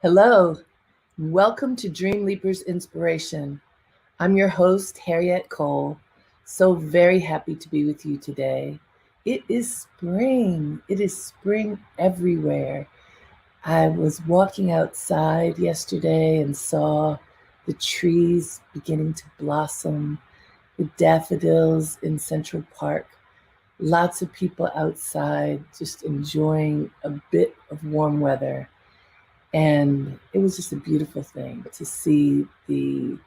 Hello, welcome to Dreamleapers Inspiration. I'm your host, Harriette Cole. So very happy to be with you today. It is spring. It is spring everywhere. I was walking outside yesterday and saw the trees beginning to blossom, the daffodils in Central Park. Lots of people outside just enjoying a bit of warm weather. And it was just a beautiful thing to see the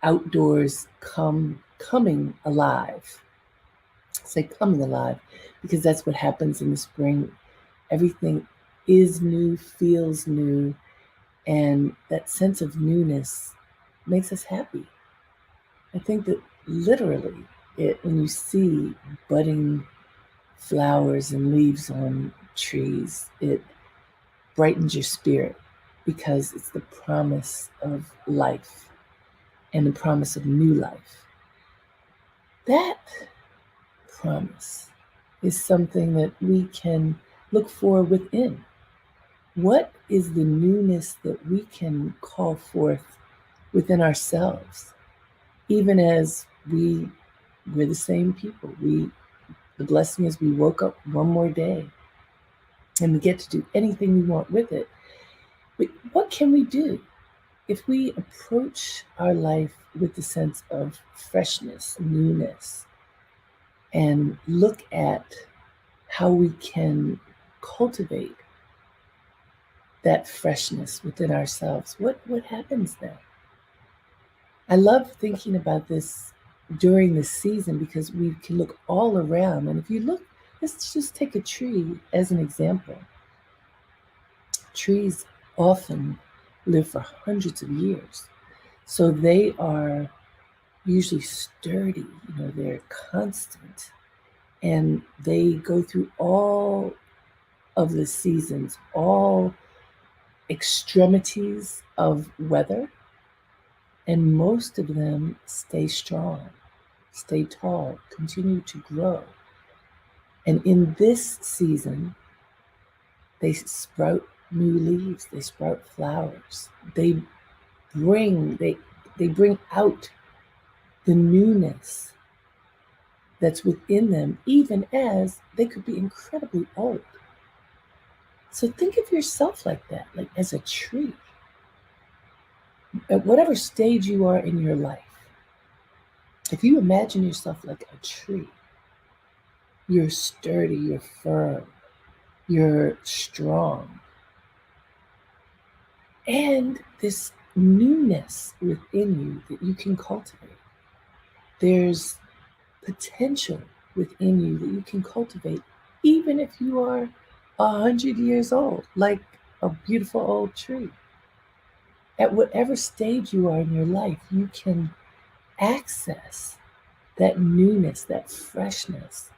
outdoors coming alive. I say coming alive because that's what happens in the spring. Everything is new, feels new, and that sense of newness makes us happy. I think that literally, when you see budding flowers and leaves on trees, it brightens your spirit because it's the promise of life and the promise of new life. That promise is something that we can look for within. What is the newness that we can call forth within ourselves, even as we're the same people? The blessing is we woke up one more day and we get to do anything we want with it. But what can we do if we approach our life with the sense of freshness, newness, and look at how we can cultivate that freshness within ourselves? What happens then? I love thinking about this during the season because we can look all around. And if you look, let's just take a tree as an example. Trees often live for hundreds of years. So they are usually sturdy, they're constant. And they go through all of the seasons, all extremities of weather. And most of them stay strong, stay tall, continue to grow. And in this season, they sprout new leaves, they sprout flowers. They bring out the newness that's within them, even as they could be incredibly old. So think of yourself like that, like as a tree. At whatever stage you are in your life, if you imagine yourself like a tree, you're sturdy, you're firm, you're strong. And this newness within you that you can cultivate. There's potential within you that you can cultivate, even if you are 100 years old, like a beautiful old tree. At whatever stage you are in your life, you can access that newness, that freshness,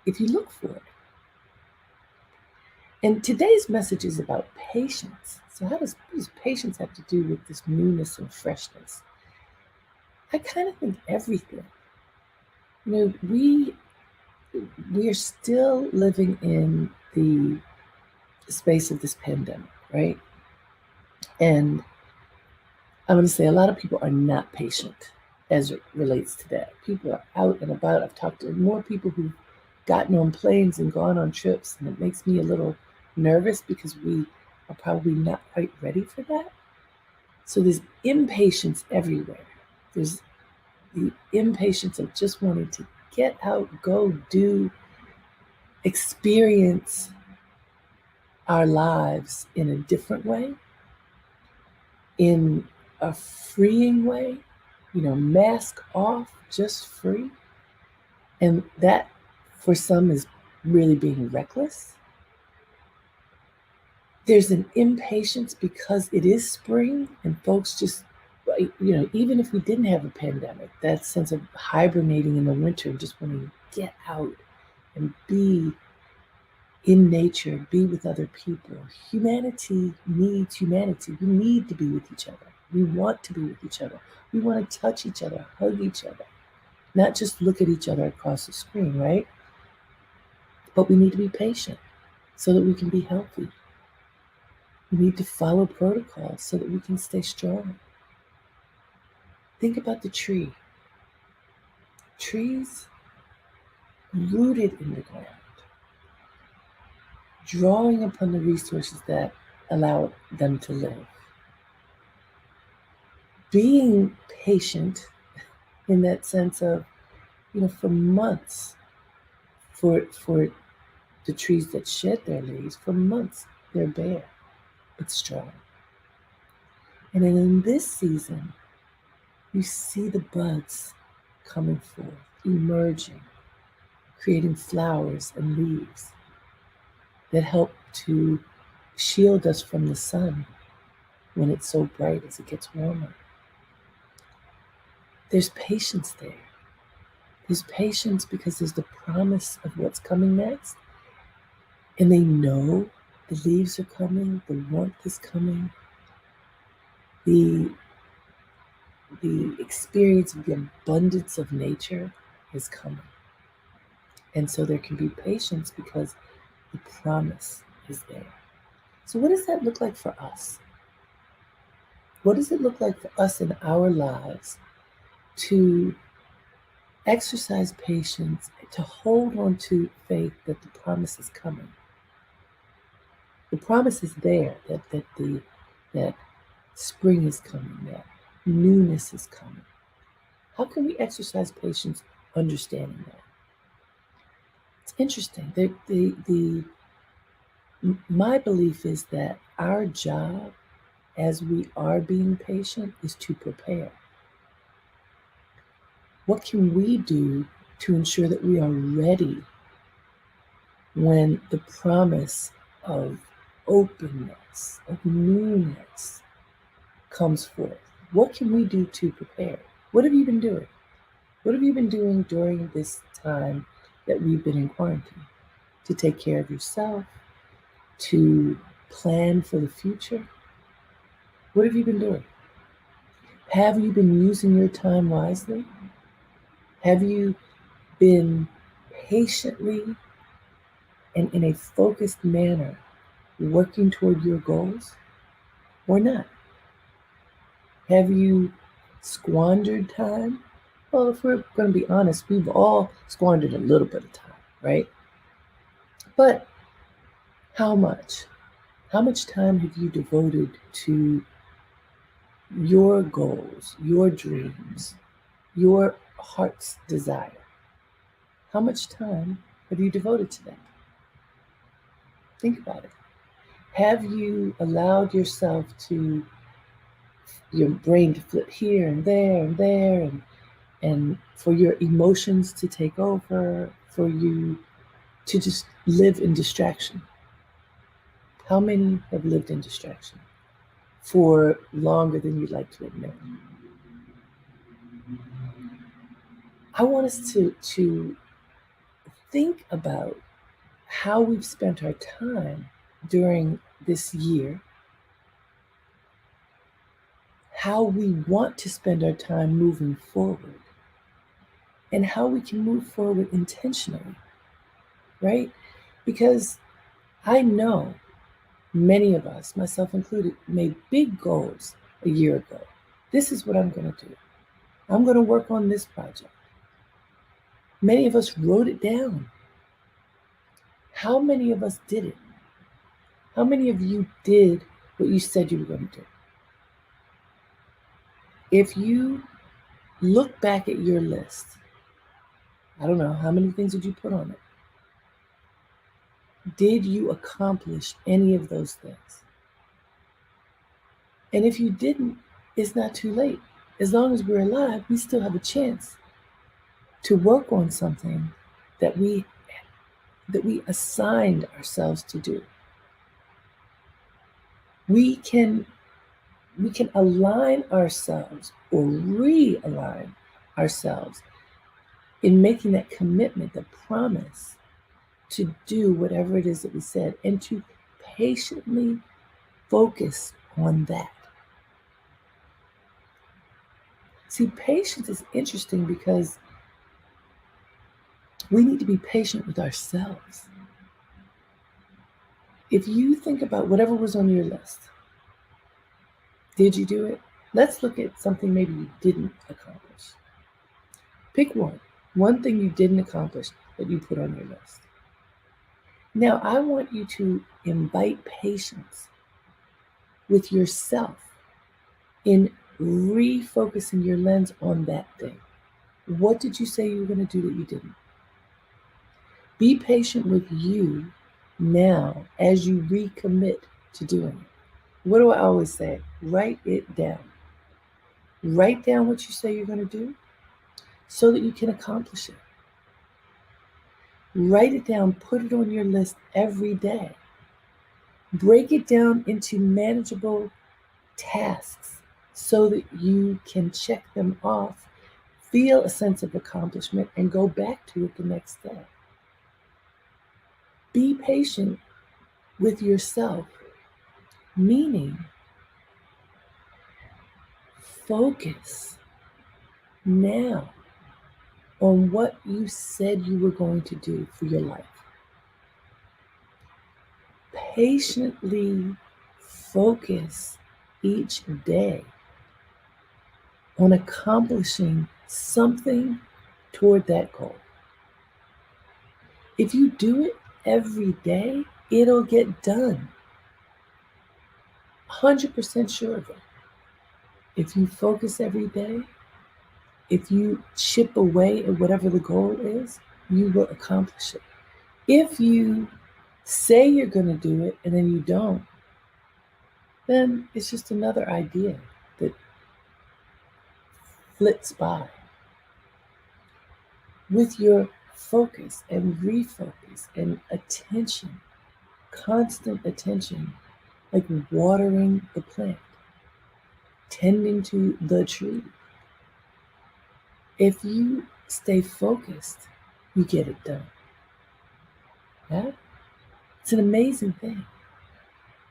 if you look for it. And today's message is about patience. So what does patience have to do with this newness and freshness? I kind of think everything. We are still living in the space of this pandemic, right? And I'm going to say a lot of people are not patient as it relates to that. People are out and about. I've talked to more people who've gotten on planes and gone on trips, and it makes me a little nervous because we are probably not quite ready for that. So there's impatience everywhere. There's the impatience of just wanting to get out, go, do, experience our lives in a different way, in a freeing way, mask off, just free. And that for some is really being reckless. There's an impatience because it is spring and folks just, even if we didn't have a pandemic, that sense of hibernating in the winter and just wanting to get out and be in nature, be with other people. Humanity needs humanity. We need to be with each other. We want to be with each other. We want to touch each other, hug each other, not just look at each other across the screen, right? But we need to be patient so that we can be healthy. We need to follow protocols so that we can stay strong. Think about the tree. Trees rooted in the ground, drawing upon the resources that allow them to live. Being patient in that sense of, for months, for the trees that shed their leaves, for months they're bare but strong. And then in this season, you see the buds coming forth, emerging, creating flowers and leaves that help to shield us from the sun when it's so bright as it gets warmer. There's patience there. There's patience because there's the promise of what's coming next. And they know the leaves are coming, the warmth is coming, the experience of the abundance of nature is coming. And so there can be patience because the promise is there. So what does that look like for us? What does it look like for us in our lives to exercise patience, to hold on to faith that the promise is coming? The promise is there, that spring is coming, that newness is coming. How can we exercise patience understanding that? It's interesting. My belief is that our job as we are being patient is to prepare. What can we do to ensure that we are ready when the promise of openness, of newness comes forth? What can we do to prepare? What have you been doing? What have you been doing during this time that we've been in quarantine? To take care of yourself, to plan for the future? What have you been doing? Have you been using your time wisely? Have you been patiently and in a focused manner working toward your goals or not? Have you squandered time? Well, if we're going to be honest, we've all squandered a little bit of time, right? But how much? How much time have you devoted to your goals, your dreams, your heart's desire? How much time have you devoted to that? Think about it. Have you allowed yourself to, your brain to flip here and there and there, and for your emotions to take over, for you to just live in distraction? How many have lived in distraction for longer than you'd like to admit? I want us to think about how we've spent our time during this year, how we want to spend our time moving forward, and how we can move forward intentionally, right? Because I know many of us, myself included, made big goals a year ago. This is what I'm going to do. I'm going to work on this project. Many of us wrote it down. How many of us did it? How many of you did what you said you were going to do? If you look back at your list, I don't know, how many things did you put on it? Did you accomplish any of those things? And if you didn't, it's not too late. As long as we're alive, we still have a chance to work on something that we assigned ourselves to do. We can align ourselves or realign ourselves in making that commitment, the promise to do whatever it is that we said, and to patiently focus on that. See, patience is interesting because we need to be patient with ourselves. If you think about whatever was on your list, did you do it? Let's look at something maybe you didn't accomplish. Pick one thing you didn't accomplish that you put on your list. Now, I want you to invite patience with yourself in refocusing your lens on that thing. What did you say you were going to do that you didn't? Be patient with you now as you recommit to doing it. What do I always say? Write it down. Write down what you say you're going to do so that you can accomplish it. Write it down, put it on your list every day. Break it down into manageable tasks so that you can check them off, feel a sense of accomplishment, and go back to it the next day. Be patient with yourself, meaning focus now on what you said you were going to do for your life. Patiently focus each day on accomplishing something toward that goal. If you do it every day, it'll get done. 100% sure of it. If you focus every day, if you chip away at whatever the goal is, you will accomplish it. If you say you're going to do it and then you don't, then it's just another idea that flits by. With your focus and refocus and attention, constant attention, like watering the plant, tending to the tree. If you stay focused, you get it done. Yeah? It's an amazing thing.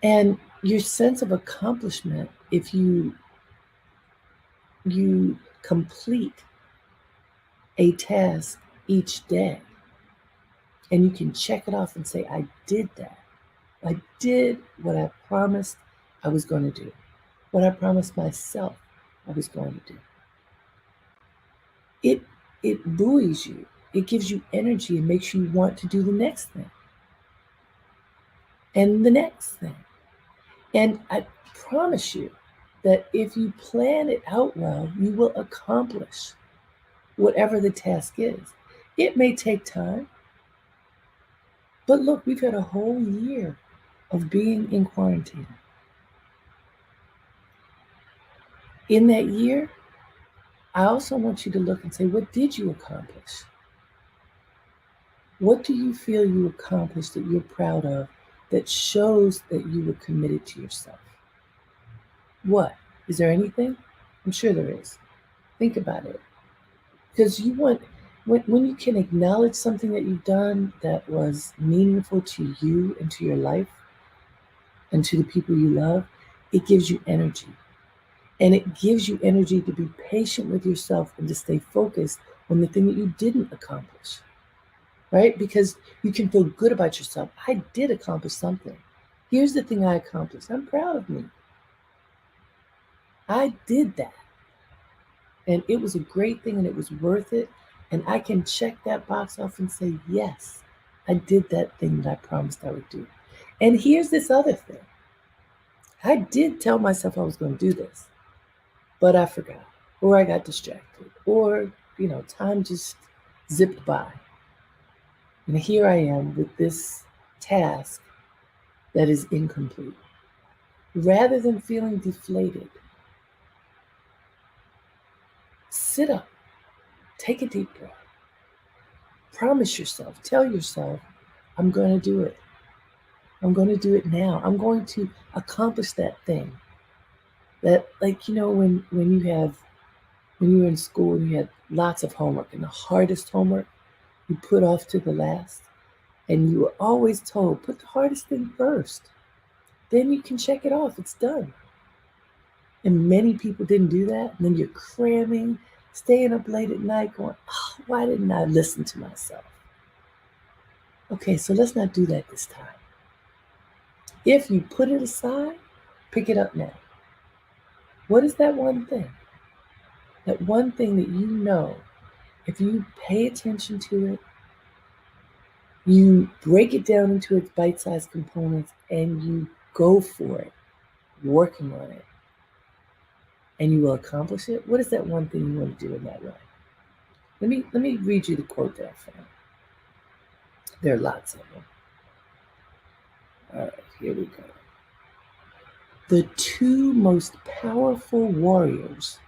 And your sense of accomplishment, if you complete a task each day and you can check it off and say, I did that. I did what I promised I was going to do, what I promised myself I was going to do. It buoys you. It gives you energy and makes you want to do the next thing and the next thing. And I promise you that if you plan it out well, you will accomplish whatever the task is. It may take time, but look, we've had a whole year of being in quarantine. In that year, I also want you to look and say, what did you accomplish? What do you feel you accomplished that you're proud of that shows that you were committed to yourself? What? Is there anything? I'm sure there is. Think about it. Because you want, when you can acknowledge something that you've done that was meaningful to you and to your life and to the people you love, it gives you energy. And it gives you energy to be patient with yourself and to stay focused on the thing that you didn't accomplish, right? Because you can feel good about yourself. I did accomplish something. Here's the thing I accomplished. I'm proud of me. I did that. And it was a great thing and it was worth it. And I can check that box off and say, yes, I did that thing that I promised I would do. And here's this other thing. I did tell myself I was going to do this, but I forgot. or I got distracted, or, time just zipped by. And here I am with this task that is incomplete. Rather than feeling deflated, sit up, take a deep breath, promise yourself, tell yourself, I'm going to do it. I'm going to do it now. I'm going to accomplish that thing. That, like, when you were in school and you had lots of homework, and the hardest homework you put off to the last, and you were always told, put the hardest thing first. Then you can check it off. It's done. And many people didn't do that. And then you're cramming, staying up late at night going, oh, why didn't I listen to myself? Okay, so let's not do that this time. If you put it aside, pick it up now. What is that one thing? That one thing that you know, if you pay attention to it, you break it down into its bite-sized components and you go for it, working on it, and you will accomplish it. What is that one thing you want to do in that way? Let me read you the quote that I found. There are lots of them. All right, here we go. The two most powerful warriors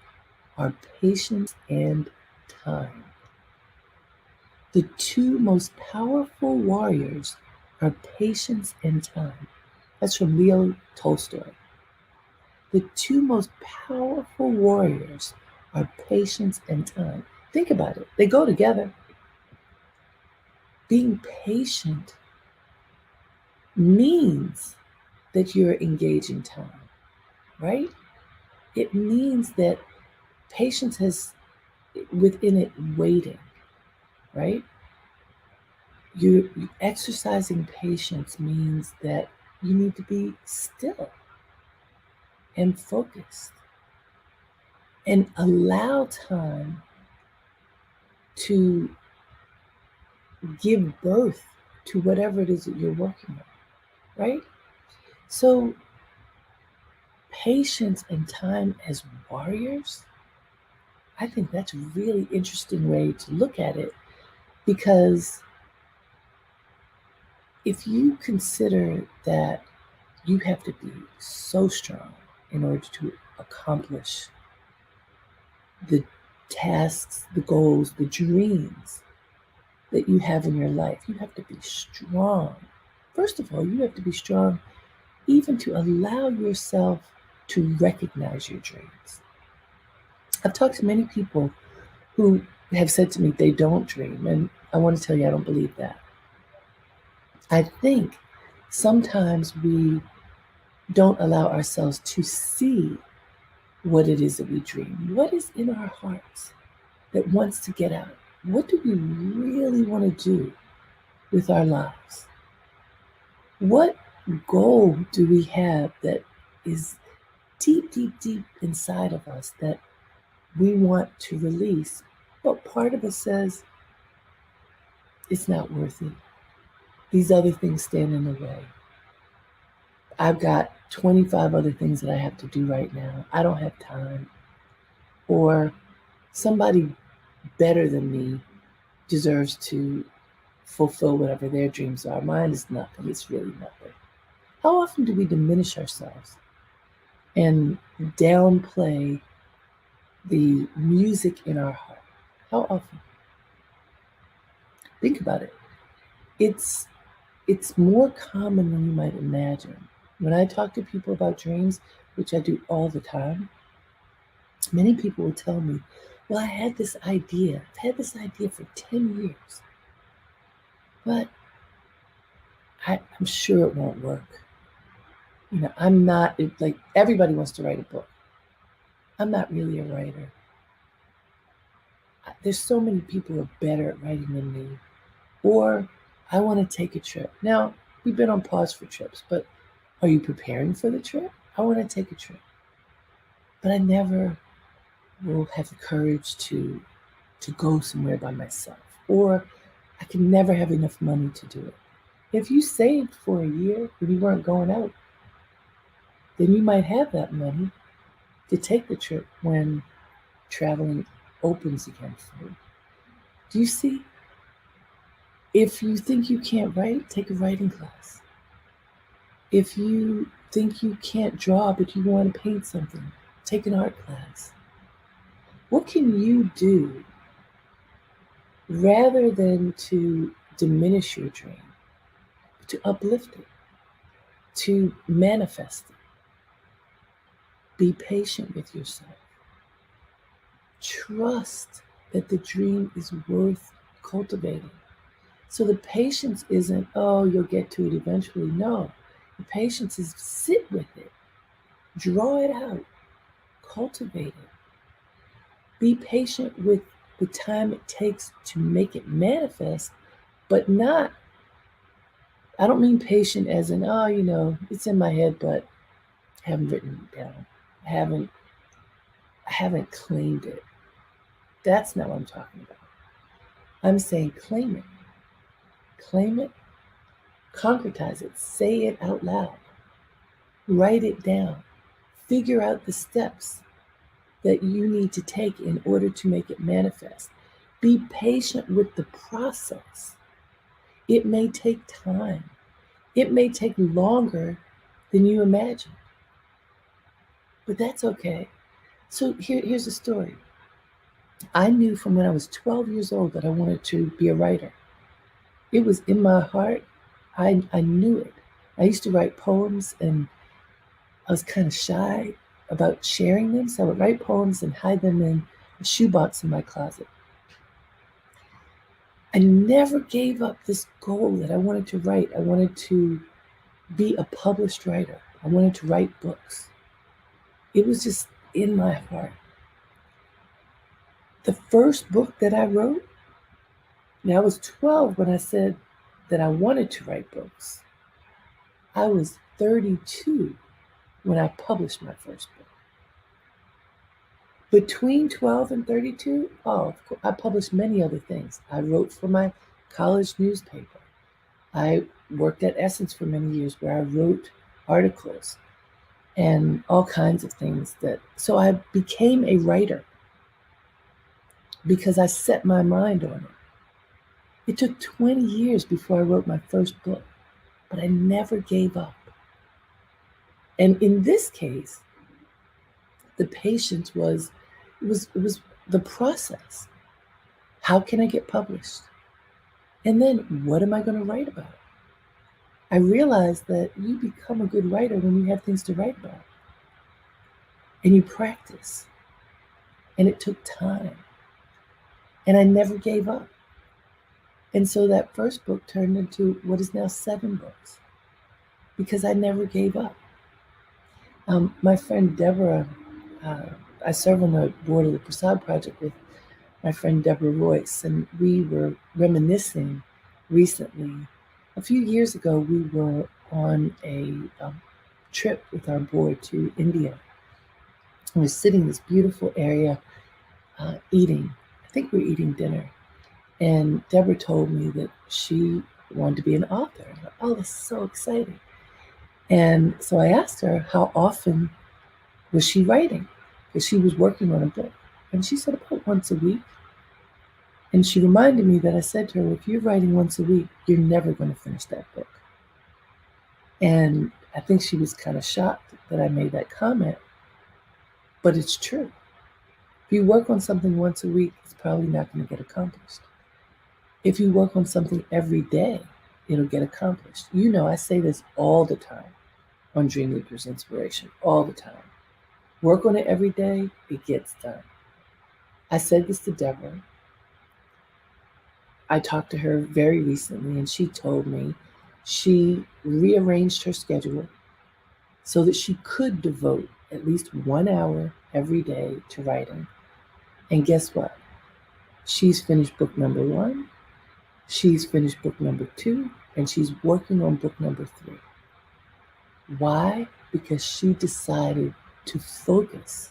are patience and time. The two most powerful warriors are patience and time. That's from Leo Tolstoy. The two most powerful warriors are patience and time. Think about it. They go together. Being patient means that you're engaging time, right? It means that patience has within it waiting, right? You exercising patience means that you need to be still and focused and allow time to give birth to whatever it is that you're working on, right? So patience and time as warriors, I think that's a really interesting way to look at it, because if you consider that you have to be so strong in order to accomplish the tasks, the goals, the dreams that you have in your life, you have to be strong. First of all, you have to be strong even to allow yourself to recognize your dreams. I've talked to many people who have said to me they don't dream, and I want to tell you I don't believe that. I think sometimes we don't allow ourselves to see what it is that we dream. What is in our hearts that wants to get out? What do we really want to do with our lives? What goal do we have that is deep, deep, deep inside of us that we want to release, but part of us says it's not worth it. These other things stand in the way. I've got 25 other things that I have to do right now. I don't have time. Or somebody better than me deserves to fulfill whatever their dreams are. Mine is nothing. It's really nothing. How often do we diminish ourselves and downplay the music in our heart? How often? Think about it. It's more common than you might imagine. When I talk to people about dreams, which I do all the time, many people will tell me, well, I had this idea. I've had this idea for 10 years, but I'm sure it won't work. I'm not, like, everybody wants to write a book. I'm not really a writer. There's so many people who are better at writing than me. Or I want to take a trip. Now, we've been on pause for trips, but are you preparing for the trip? I want to take a trip. But I never will have the courage to go somewhere by myself. Or I can never have enough money to do it. If you saved for a year when you weren't going out, then you might have that money to take the trip when traveling opens again for you. Do you see? If you think you can't write, take a writing class. If you think you can't draw but you want to paint something, take an art class. What can you do rather than to diminish your dream, to uplift it, to manifest it? Be patient with yourself. Trust that the dream is worth cultivating. So the patience isn't, oh, you'll get to it eventually. No, the patience is sit with it, draw it out, cultivate it. Be patient with the time it takes to make it manifest, but not, I don't mean patient as in, oh, it's in my head, but I haven't written it down. I haven't claimed it. That's not what I'm talking about. I'm saying claim it. Claim it, concretize it, say it out loud, write it down, figure out the steps that you need to take in order to make it manifest. Be patient with the process. It may take time. It may take longer than you imagine. But that's okay. So here's the story. I knew from when I was 12 years old that I wanted to be a writer. It was in my heart. I knew it. I used to write poems, and I was kind of shy about sharing them. So I would write poems and hide them in a shoebox in my closet. I never gave up this goal that I wanted to write. I wanted to be a published writer. I wanted to write books. It was just in my heart. The first book that I wrote, now I was 12 when I said that I wanted to write books. I was 32 when I published my first book. Between 12 and 32, I published many other things. I wrote for my college newspaper. I worked at Essence for many years where I wrote articles and all kinds of things so I became a writer because I set my mind on it. It took 20 years before I wrote my first book, but I never gave up. And in this case, the patience was the process. How can I get published? And then what am I going to write about? I realized that you become a good writer when you have things to write about. And you practice. And it took time. And I never gave up. And so that first book turned into what is now 7 books. Because I never gave up. My friend Deborah, I serve on the board of the Prasad Project with my friend Deborah Royce, and we were reminiscing recently. A few years ago, we were on a trip with our board to India. We were sitting in this beautiful area eating. I think we were eating dinner. And Deborah told me that she wanted to be an author. I thought, oh, that's so exciting. And so I asked her how often was she writing, because she was working on a book. And she said about once a week. And she reminded me that I said to her, if you're writing once a week, you're never going to finish that book. And I think she was kind of shocked that I made that comment, but it's true. If you work on something once a week, it's probably not going to get accomplished. If you work on something every day, it'll get accomplished. I say this all the time on Dreamleapers Inspiration, all the time. Work on it every day, it gets done. I said this to Deborah. I talked to her very recently, and she told me she rearranged her schedule so that she could devote at least 1 hour every day to writing. And guess what? She's finished book number 1, she's finished book number 2, and she's working on book number 3. Why? Because she decided to focus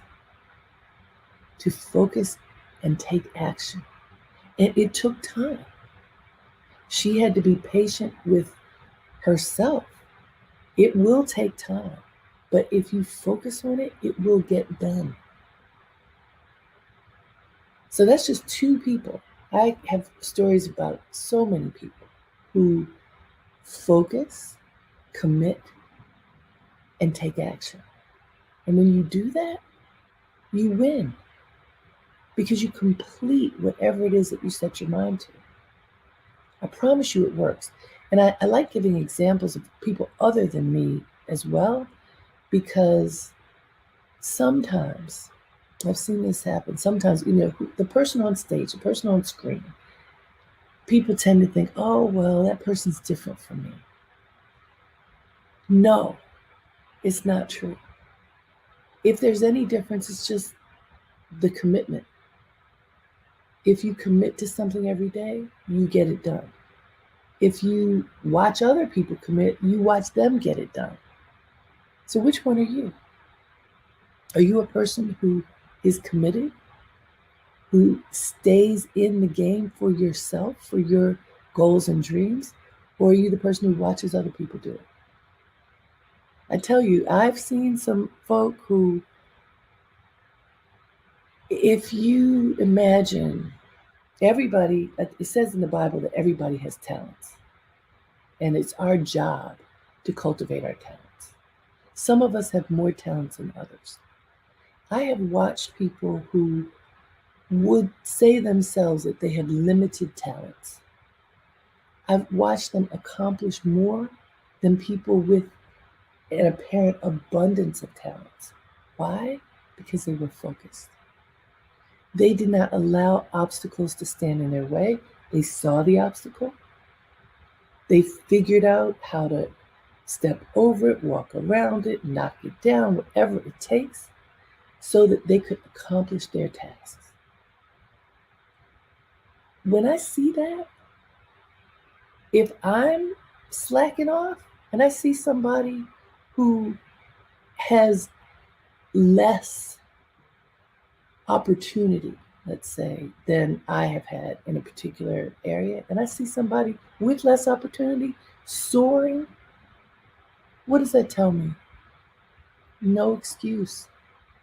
and take action. And it took time. She had to be patient with herself. It will take time, but if you focus on it, it will get done. So that's just two people. I have stories about so many people who focus, commit, and take action. And when you do that, you win because you complete whatever it is that you set your mind to. I promise you it works. And I like giving examples of people other than me as well, because sometimes I've seen this happen. Sometimes, the person on stage, the person on screen, people tend to think, oh, well, that person's different from me. No, it's not true. If there's any difference, it's just the commitment. If you commit to something every day, you get it done. If you watch other people commit, you watch them get it done. So which one are you? Are you a person who is committed, who stays in the game for yourself, for your goals and dreams? Or are you the person who watches other people do it? I tell you, I've seen some folk who, if you imagine everybody, it says in the Bible that everybody has talents, and it's our job to cultivate our talents. Some of us have more talents than others. I have watched people who would say themselves that they have limited talents. I've watched them accomplish more than people with an apparent abundance of talents. Why? Because they were focused. They did not allow obstacles to stand in their way. They saw the obstacle. They figured out how to step over it, walk around it, knock it down, whatever it takes, so that they could accomplish their tasks. When I see that, if I'm slacking off and I see somebody who has less opportunity, let's say, than I have had in a particular area, and I see somebody with less opportunity soaring, what does that tell me? No excuse.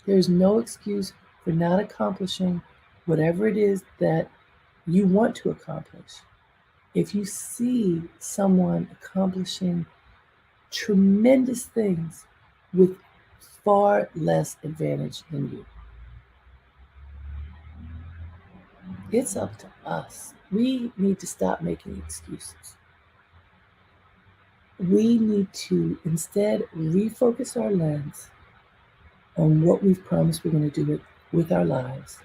There's no excuse for not accomplishing whatever it is that you want to accomplish. If you see someone accomplishing tremendous things with far less advantage than you, it's up to us. We need to stop making excuses. We need to instead refocus our lens on what we've promised we're going to do with our lives.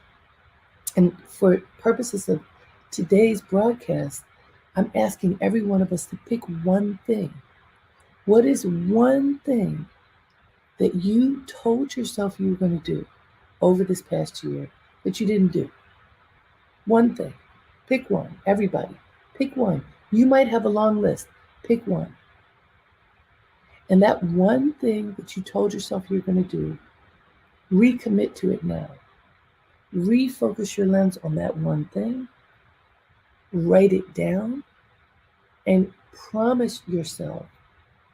And for purposes of today's broadcast, I'm asking every one of us to pick one thing. What is one thing that you told yourself you were going to do over this past year that you didn't do? One thing. Pick one. Everybody. Pick one. You might have a long list. Pick one. And that one thing that you told yourself you were going to do, recommit to it now. Refocus your lens on that one thing. Write it down and promise yourself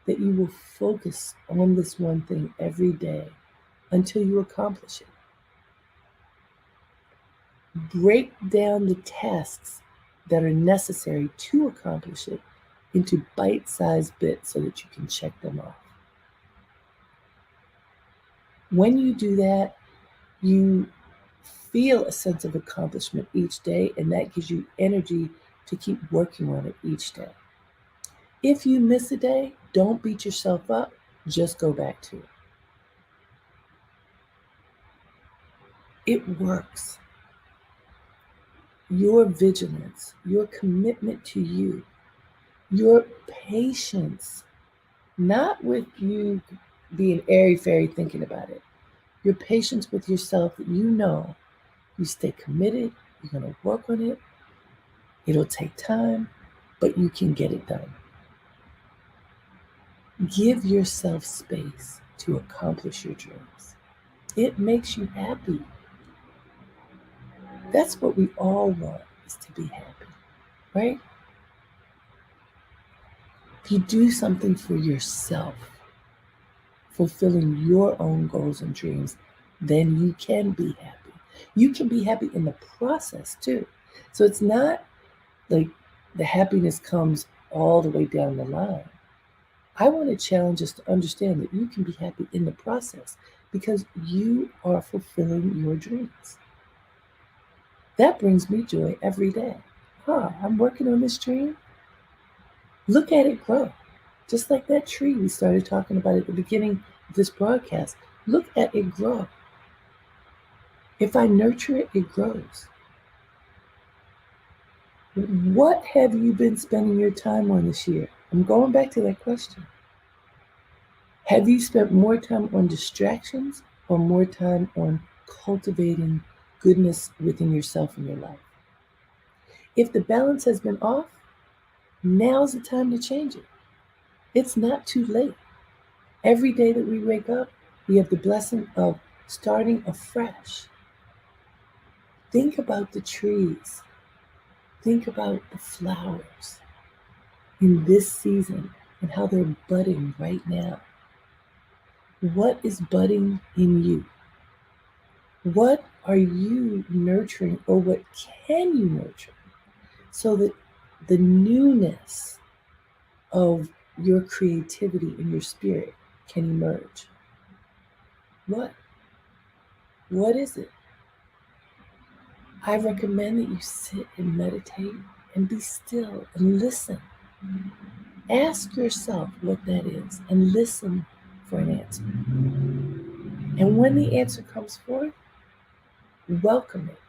that you will focus on this one thing every day until you accomplish it. Break down the tasks that are necessary to accomplish it into bite-sized bits so that you can check them off. When you do that, you feel a sense of accomplishment each day, and that gives you energy to keep working on it each day. If you miss a day, don't beat yourself up, just go back to it. It works. Your vigilance, your commitment to you, your patience, not with you being airy-fairy thinking about it, your patience with yourself that you stay committed, you're going to work on it, it'll take time, but you can get it done. Give yourself space to accomplish your dreams. It makes you happy. That's what we all want, is to be happy, right? If you do something for yourself, fulfilling your own goals and dreams, then you can be happy. You can be happy in the process too. So it's not like the happiness comes all the way down the line. I want to challenge us to understand that you can be happy in the process because you are fulfilling your dreams. That brings me joy every day. I'm working on this dream. Look at it grow. Just like that tree we started talking about at the beginning of this broadcast. Look at it grow. If I nurture it, it grows. What have you been spending your time on this year? I'm going back to that question. Have you spent more time on distractions or more time on cultivating goodness within yourself and your life? If the balance has been off, now's the time to change it. It's not too late. Every day that we wake up, we have the blessing of starting afresh. Think about the trees. Think about the flowers in this season and how they're budding right now. What is budding in you? What are you nurturing, or what can you nurture so that the newness of your creativity and your spirit can emerge? What? What is it? I recommend that you sit and meditate and be still and listen. Ask yourself what that is and listen for an answer. And when the answer comes forth, welcome it.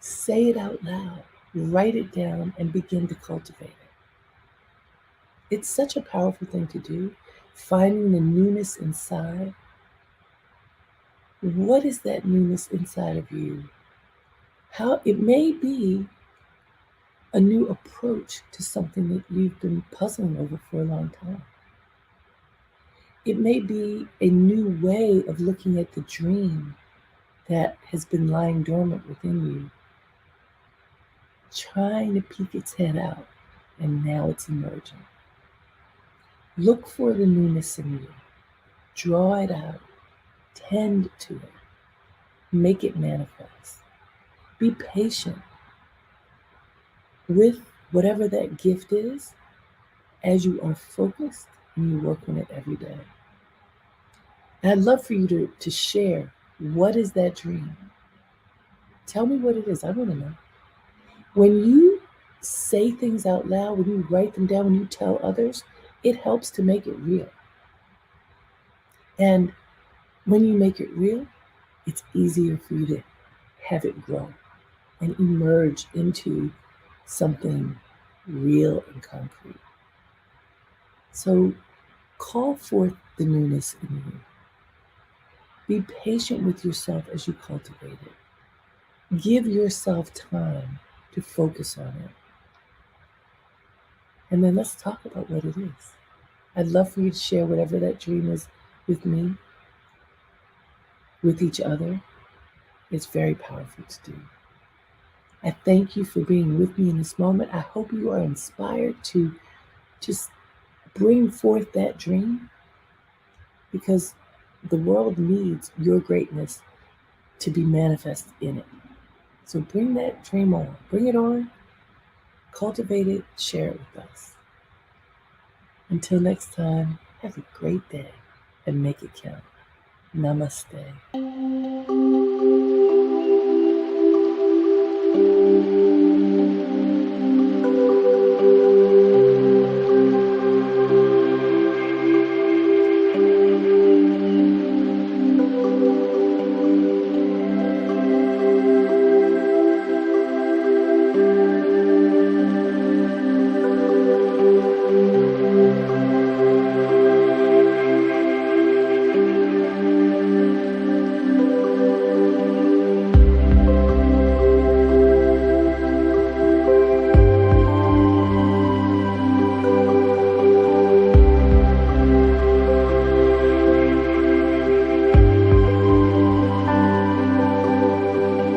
Say it out loud, write it down, and begin to cultivate it. It's such a powerful thing to do, finding the newness inside. What is that newness inside of you? How it may be a new approach to something that you've been puzzling over for a long time. It may be a new way of looking at the dream that has been lying dormant within you, trying to peek its head out, and now it's emerging. Look for the newness in you. Draw it out. Tend to it. Make it manifest. Be patient with whatever that gift is as you are focused and you work on it every day. And I'd love for you to share, what is that dream? Tell me what it is. I want to know. When you say things out loud, when you write them down, when you tell others, it helps to make it real. And when you make it real, it's easier for you to have it grow and emerge into something real and concrete. So call forth the newness in you. Be patient with yourself as you cultivate it. Give yourself time to focus on it. And then let's talk about what it is. I'd love for you to share whatever that dream is with me, with each other. It's very powerful to do. I thank you for being with me in this moment. I hope you are inspired to just bring forth that dream, because the world needs your greatness to be manifest in it. So bring that dream on. Bring it on. Cultivate it. Share it with us. Until next time, have a great day and make it count. Namaste.